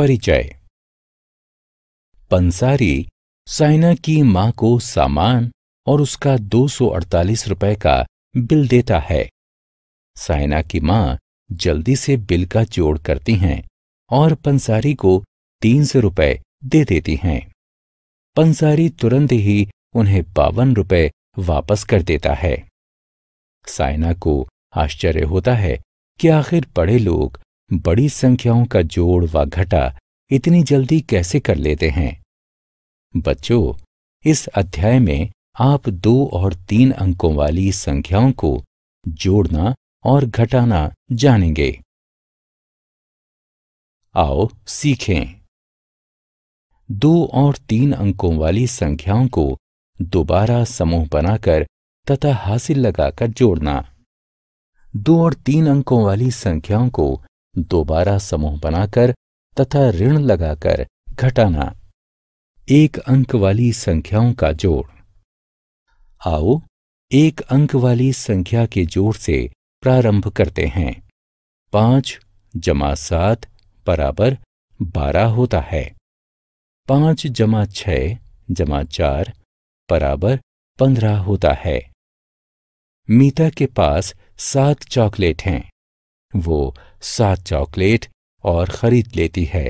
परिचय। पंसारी साइना की मां को सामान और उसका 248 रुपए का बिल देता है। साइना की मां जल्दी से बिल का जोड़ करती हैं और पंसारी को 300 रुपए दे देती हैं। पंसारी तुरंत ही उन्हें 52 रुपए वापस कर देता है। साइना को आश्चर्य होता है कि आखिर बड़े लोग बड़ी संख्याओं का जोड़ व घटा इतनी जल्दी कैसे कर लेते हैं। बच्चों, इस अध्याय में आप 2 और 3 अंकों वाली संख्याओं को जोड़ना और घटाना जानेंगे। आओ सीखें। 2 और 3 अंकों वाली संख्याओं को दोबारा समूह बनाकर तथा हासिल लगाकर जोड़ना। 2 और 3 अंकों वाली संख्याओं को दोबारा समूह बनाकर तथा ऋण लगाकर घटाना। 1 अंक वाली संख्याओं का जोड़। आओ 1 अंक वाली संख्या के जोड़ से प्रारंभ करते हैं। 5 + 7 = 12 होता है। 5 + 6 + 4 = 15 होता है। मीता के पास 7 चॉकलेट हैं। वो 7 चॉकलेट और खरीद लेती है।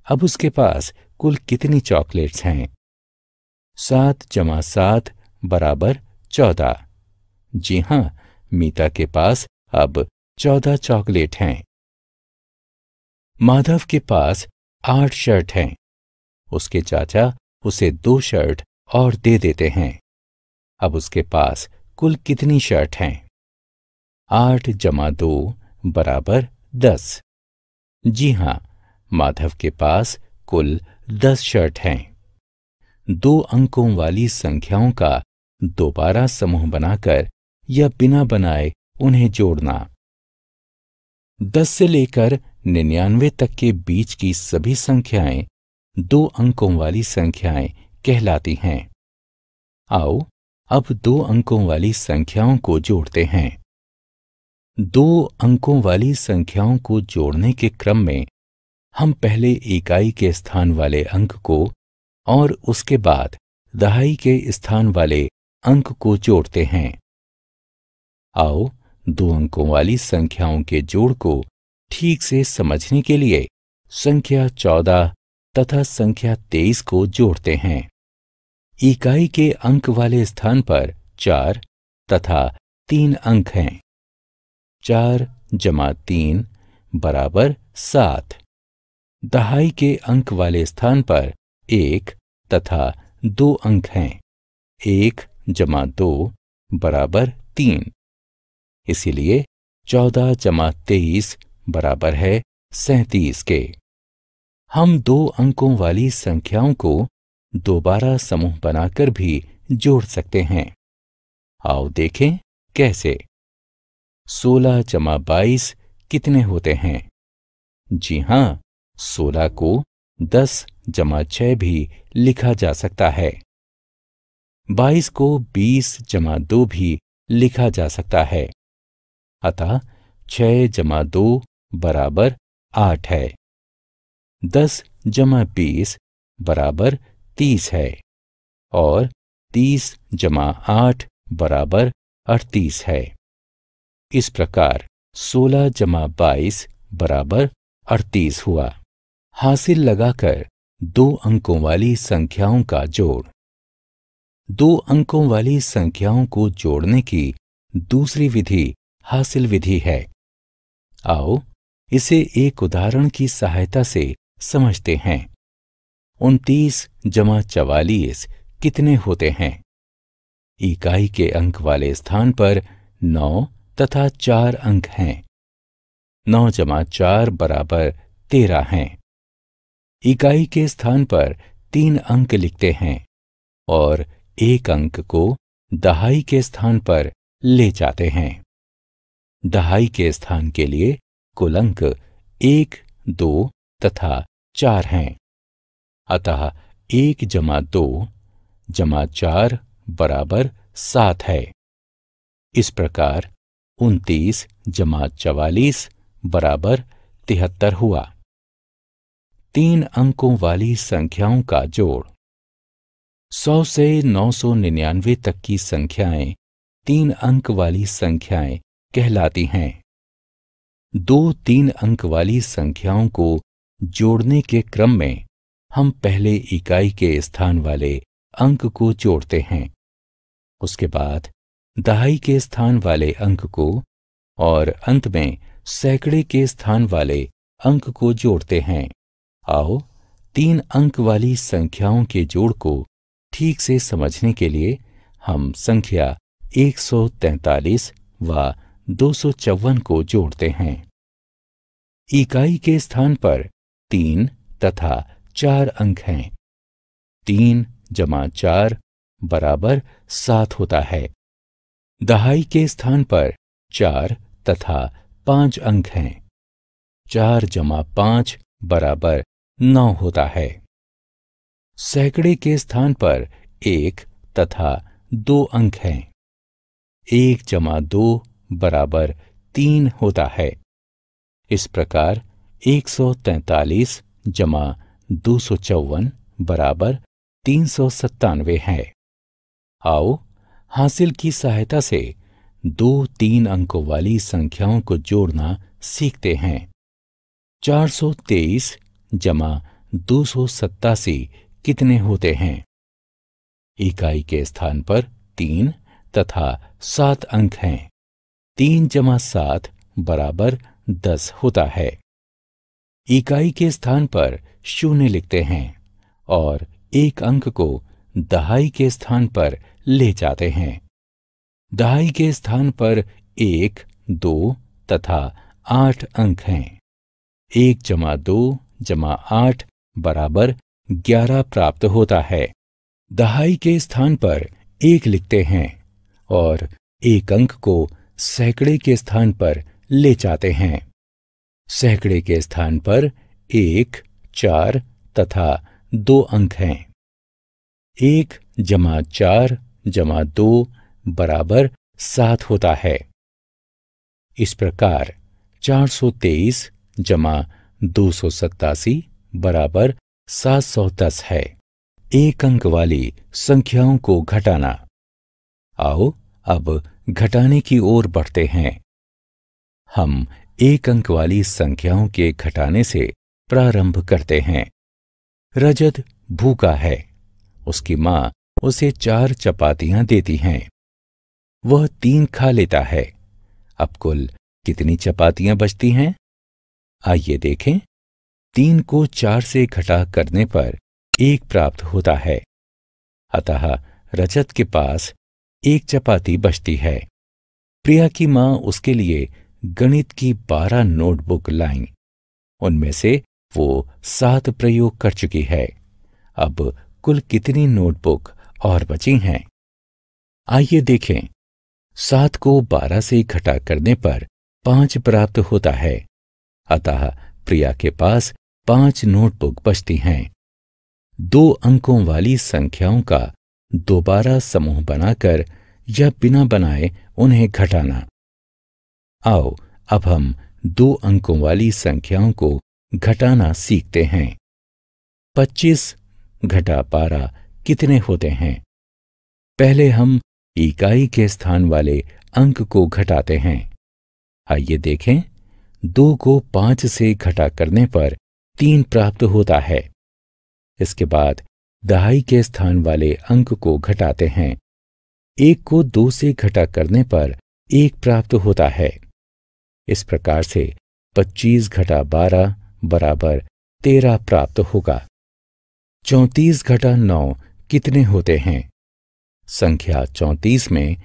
अब उसके पास कुल कितनी चॉकलेट्स हैं? 7 + 7 = 14। जी हां, मीता के पास अब 14 चॉकलेट हैं। माधव के पास 8 शर्ट हैं। उसके चाचा उसे 2 शर्ट और दे देते हैं। अब उसके पास कुल कितनी शर्ट हैं? 8 + 2 = 10। जी हां, माधव के पास कुल 10 शर्ट हैं। 2 अंकों वाली संख्याओं का दोबारा समूह बनाकर या बिना बनाए उन्हें जोड़ना। 10 से लेकर 99 तक के बीच की सभी संख्याएं 2 अंकों वाली संख्याएं कहलाती हैं। आओ अब 2 अंकों वाली संख्याओं को जोड़ते हैं। 2 अंकों वाली संख्याओं को जोड़ने के क्रम में हम पहले इकाई के स्थान वाले अंक को और उसके बाद दहाई के स्थान वाले अंक को जोड़ते हैं। आओ 2 अंकों वाली संख्याओं के जोड़ को ठीक से समझने के लिए संख्या 14 तथा संख्या 23 को जोड़ते हैं। इकाई के अंक वाले स्थान पर 4 तथा 3 अंक हैं। 4 + 3 = 7। दहाई के अंक वाले स्थान पर 1 तथा 2 अंक हैं। 1 + 2 = 3। इसीलिए 14 + 23 बराबर है 37 के। हम 2 अंकों वाली संख्याओं को दोबारा समूह बनाकर भी जोड़ सकते हैं। आओ देखें कैसे। 16 + 22 कितने होते हैं? जी हां, 16 को 10 + 6 भी लिखा जा सकता है। 22 को 20 + 2 भी लिखा जा सकता है। अतः 6 + 2 = 8 है। 10 + 20 = 30 है और 30 + 8 = 38 है। इस प्रकार 16 + 22 = 38 हुआ। हासिल लगाकर 2 अंकों वाली संख्याओं का जोड़। 2 अंकों वाली संख्याओं को जोड़ने की दूसरी विधि हासिल विधि है। आओ इसे एक उदाहरण की सहायता से समझते हैं। 29 + 44 कितने होते हैं? इकाई के अंक वाले स्थान पर 9 तथा 4 अंक हैं। 9 + 4 = 13 हैं। इकाई के स्थान पर 3 अंक लिखते हैं और 1 अंक को दहाई के स्थान पर ले जाते हैं। दहाई के स्थान के लिए कुल अंक 1, 2 तथा 4 हैं। अतः 1 + 2 + 4 = 7 है। इस प्रकार 29 + 44 = 73 हुआ। 3 अंकों वाली संख्याओं का जोड़। 100 से 999 तक की संख्याएं 3 अंक वाली संख्याएं कहलाती हैं। 2 3 अंक वाली संख्याओं को जोड़ने के क्रम में हम पहले इकाई के स्थान वाले अंक को जोड़ते हैं, उसके बाद दहाई के स्थान वाले अंक को और अंत में सैकड़े के स्थान वाले अंक को जोड़ते हैं। आओ 3 अंक वाली संख्याओं के जोड़ को ठीक से समझने के लिए हम संख्या 143 व 254 को जोड़ते हैं। इकाई के स्थान पर 3 तथा 4 अंक हैं। 3 जमा 4 बराबर 7 होता है। दहाई के स्थान पर 4 तथा 5 अंक हैं। 4 जमा 5 बराबर 9 होता है। सैकड़े के स्थान पर 1 तथा 2 अंक हैं। 1 जमा 2 बराबर 3 होता है। इस प्रकार 143 जमा 254 बराबर 397 है। आओ हासिल की सहायता से 2 3 अंकों वाली संख्याओं को जोड़ना सीखते हैं। 423 जमा 287 कितने होते हैं? इकाई के स्थान पर 3 तथा 7 अंक हैं। 3 जमा 7 बराबर 10 होता है। इकाई के स्थान पर 0 लिखते हैं और 1 अंक को दहाई के स्थान पर ले जाते हैं। दहाई के स्थान पर 1, 2 तथा 8 अंक हैं। 1 जमा 2 जमा 8 बराबर 11 प्राप्त होता है। दहाई के स्थान पर 1 लिखते हैं और 1 अंक को सैकड़े के स्थान पर ले जाते हैं। सैकड़े के स्थान पर 1, 4 तथा 2 अंक हैं। 1 जमा 4 जमा 2 बराबर 7 होता है। इस प्रकार 423 जमा 287 बराबर 710 है। 1 अंक वाली संख्याओं को घटाना। आओ अब घटाने की ओर बढ़ते हैं। हम 1 अंक वाली संख्याओं के घटाने से प्रारंभ करते हैं। रजत भूखा है। उसकी माँ उसे 4 चपातियां देती हैं। वह 3 खा लेता है। अब कुल कितनी चपातियां बचती हैं? आइए देखें। 3 को 4 से घटा करने पर 1 प्राप्त होता है। अतः रजत के पास 1 चपाती बचती है। प्रिया की माँ उसके लिए गणित की 12 नोटबुक लाईं। उनमें से वो 7 प्रयोग कर चुकी है। अब कुल कितनी नोटबुक और बची हैं? आइए देखें। 7 को 12 से घटा करने पर 5 प्राप्त होता है। अतः प्रिया के पास 5 नोटबुक बचती हैं। 2 अंकों वाली संख्याओं का दोबारा समूह बनाकर या बिना बनाए उन्हें घटाना। आओ अब हम 2 अंकों वाली संख्याओं को घटाना सीखते हैं। 25 घटा 12 कितने होते हैं? पहले हम इकाई के स्थान वाले अंक को घटाते हैं। आइए देखें। 2 को 5 से घटा करने पर 3 प्राप्त होता है। इसके बाद दहाई के स्थान वाले अंक को घटाते हैं। 1 को 2 से घटा करने पर 1 प्राप्त होता है। इस प्रकार से 25 घटा 12 बराबर 13 प्राप्त होगा। 34 घटा 9 कितने होते हैं? संख्या 34 में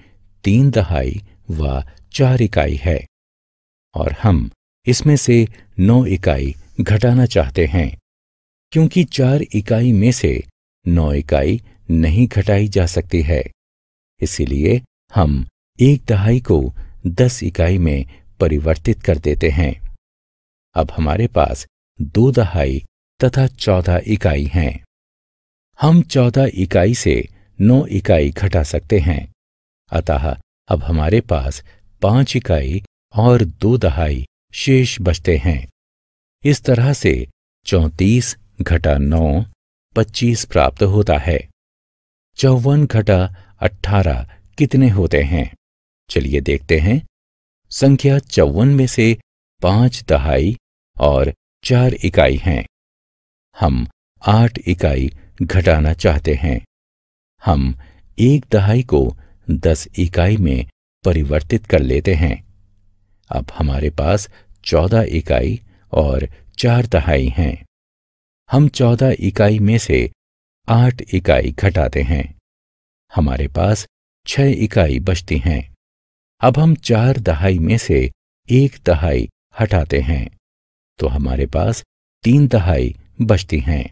3 दहाई व 4 इकाई है और हम इसमें से 9 इकाई घटाना चाहते हैं। क्योंकि 4 इकाई में से 9 इकाई नहीं घटाई जा सकती है, इसीलिए हम 1 दहाई को 10 इकाई में परिवर्तित कर देते हैं। अब हमारे पास 2 दहाई तथा 14 इकाई हैं। हम 14 इकाई से 9 इकाई घटा सकते हैं। अतः अब हमारे पास 5 इकाई और 2 दहाई शेष बचते हैं। इस तरह से 34 घटा 9 25 प्राप्त होता है। 54 घटा 18 कितने होते हैं? चलिए देखते हैं। संख्या 54 में से 5 दहाई और 4 इकाई हैं। हम 8 इकाई घटाना चाहते हैं। हम 1 दहाई को 10 इकाई में परिवर्तित कर लेते हैं। अब हमारे पास 14 इकाई और 4 दहाई हैं। हम 14 इकाई में से 8 इकाई घटाते हैं। हमारे पास 6 इकाई बचती हैं। अब हम 4 दहाई में से 1 दहाई हटाते हैं तो हमारे पास 3 दहाई बचती हैं।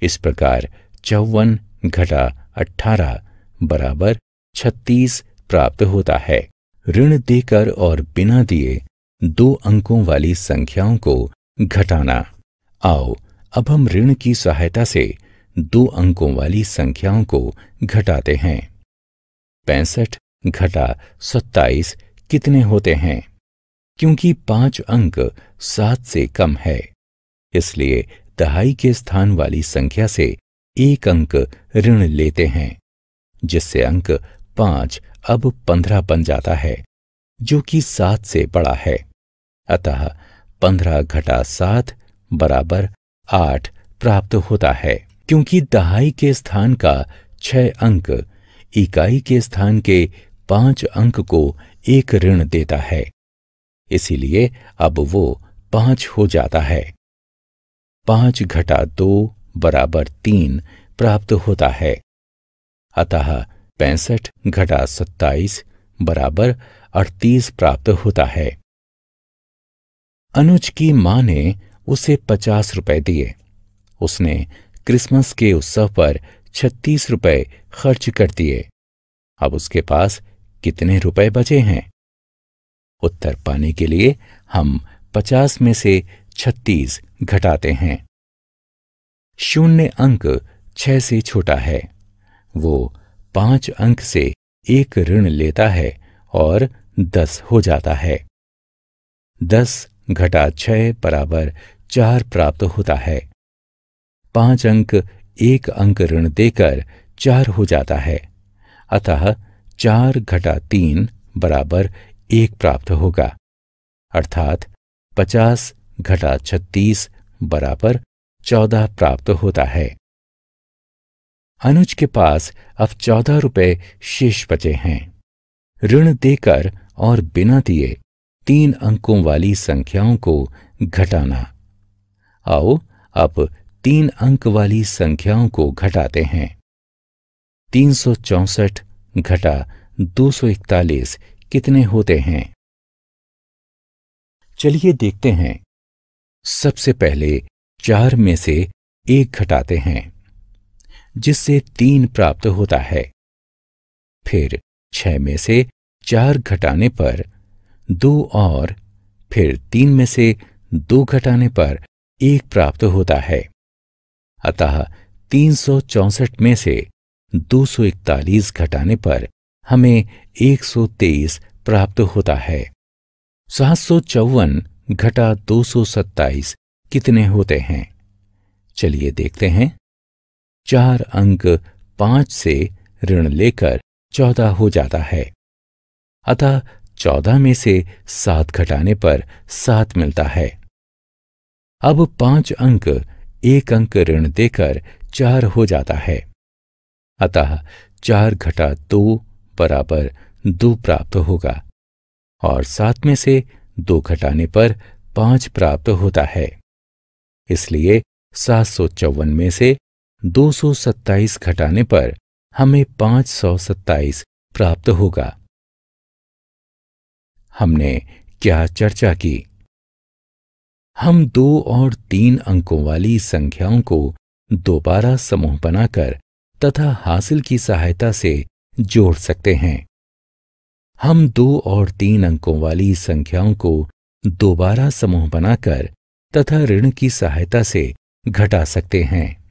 इस प्रकार 54 घटा 18 बराबर 36 प्राप्त होता है। ऋण देकर और बिना दिए 2 अंकों वाली संख्याओं को घटाना। आओ अब हम ऋण की सहायता से 2 अंकों वाली संख्याओं को घटाते हैं। 65 घटा 27 कितने होते हैं? क्योंकि 5 अंक 7 से कम है, इसलिए दहाई के स्थान वाली संख्या से 1 अंक ऋण लेते हैं, जिससे अंक 5 अब 15 बन जाता है, जो कि 7 से बड़ा है। अतः 15 घटा 7 बराबर 8 प्राप्त होता है। क्योंकि दहाई के स्थान का 6 अंक इकाई के स्थान के 5 अंक को 1 ऋण देता है, इसीलिए अब वो 5 हो जाता है। 5 घटा 2 बराबर 3 प्राप्त होता है। अतः 65 घटा 27 बराबर 38 प्राप्त होता है। अनुज की मां ने उसे 50 रुपए दिए। उसने क्रिसमस के उत्सव पर 36 रुपए खर्च कर दिए। अब उसके पास कितने रुपए बचे हैं? उत्तर पाने के लिए हम 50 में से 36 घटाते हैं। शून्य अंक 6 से छोटा है। वो 5 अंक से 1 ऋण लेता है और 10 हो जाता है। 10 घटा 6 बराबर 4 प्राप्त होता है। 5 अंक 1 अंक ऋण देकर 4 हो जाता है। अतः 4 घटा 3 बराबर 1 प्राप्त होगा, अर्थात 50 घटा 36 बराबर 14 प्राप्त होता है। अनुज के पास अब 14 रुपए शेष बचे हैं। ऋण देकर और बिना दिए 3 अंकों वाली संख्याओं को घटाना। आओ अब 3 अंक वाली संख्याओं को घटाते हैं। 364 घटा 241 कितने होते हैं? चलिए देखते हैं। सबसे पहले 4 में से 1 घटाते हैं, जिससे 3 प्राप्त होता है। फिर 6 में से 4 घटाने पर 2 और फिर 3 में से 2 घटाने पर 1 प्राप्त होता है। अतः 364 में से 241 घटाने पर हमें 123 प्राप्त होता है। 754 घटा 227 कितने होते हैं? चलिए देखते हैं। 4 अंक 5 से ऋण लेकर 14 हो जाता है। अतः 14 में से 7 घटाने पर 7 मिलता है। अब 5 अंक 1 अंक ऋण देकर 4 हो जाता है। अतः 4 घटा 2 बराबर 2 प्राप्त होगा और 7 में से 2 घटाने पर 5 प्राप्त होता है। इसलिए 754 में से 227 घटाने पर हमें 527 प्राप्त होगा। हमने क्या चर्चा की? हम 2 और 3 अंकों वाली संख्याओं को दोबारा समूह बनाकर तथा हासिल की सहायता से जोड़ सकते हैं। हम 2 और 3 अंकों वाली संख्याओं को दोबारा समूह बनाकर तथा ऋण की सहायता से घटा सकते हैं।